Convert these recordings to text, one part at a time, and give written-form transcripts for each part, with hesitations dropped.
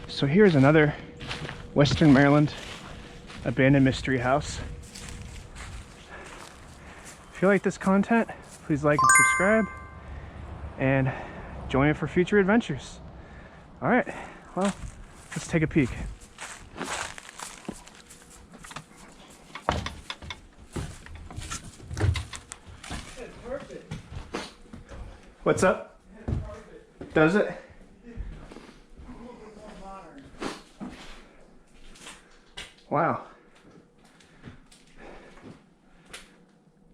So here's another Western Maryland abandoned mystery house. If you like this content, please like and subscribe and join me for future adventures. All right, well, let's take a peek. What's up? Does it? Wow.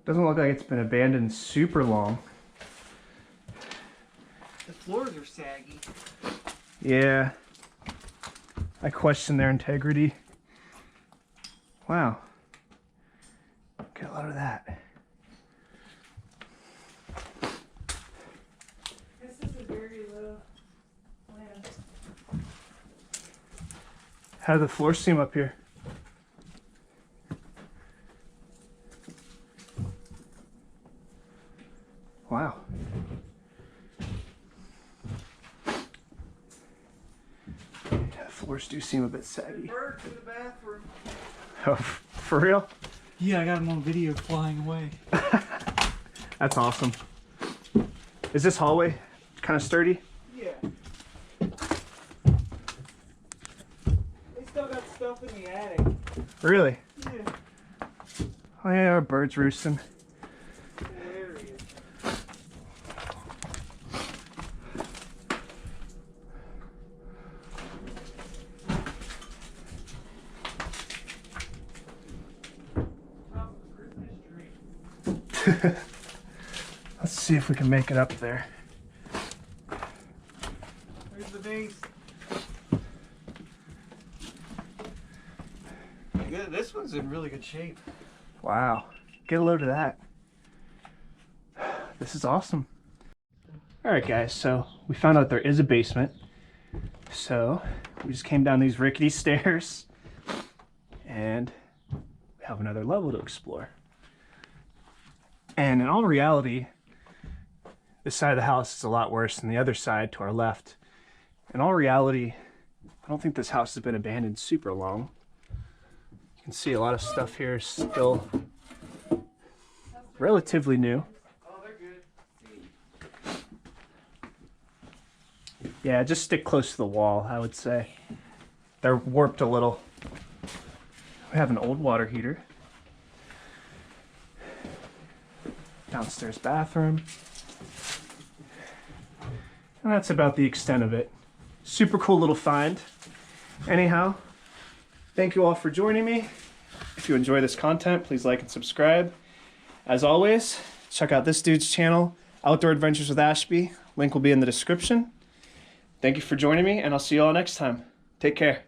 Doesn't look like it's been abandoned super long. The floors are saggy. Yeah. I question their integrity. Wow. Get a lot of that. This is a very low land. How do the floors seem up here? Wow. Yeah, the floors do seem a bit saggy. Birds in the bathroom. Oh, for real? Yeah, I got them on video flying away. That's awesome. Is this hallway kind of sturdy? Yeah. They still got stuff in the attic. Really? Yeah. Oh yeah, our birds roosting. Hilarious. Let's see if we can make it up there. There's the base. This one's in really good shape. Wow. Get a load of that. This is awesome. Alright guys, so we found out there is a basement. So we just came down these rickety stairs and we have another level to explore. And in all reality, this side of the house is a lot worse than the other side to our left. In all reality, I don't think this house has been abandoned super long. You can see a lot of stuff here is still relatively new. Oh, they're good. Yeah, just stick close to the wall, I would say. They're warped a little. We have an old water heater. Downstairs bathroom. And that's about the extent of it. Super cool little find. Anyhow, thank you all for joining me. If you enjoy this content, please like and subscribe. As always, check out this dude's channel, Outdoor Adventures with Ashby. Link will be in the description. Thank you for joining me, and I'll see you all next time. Take care.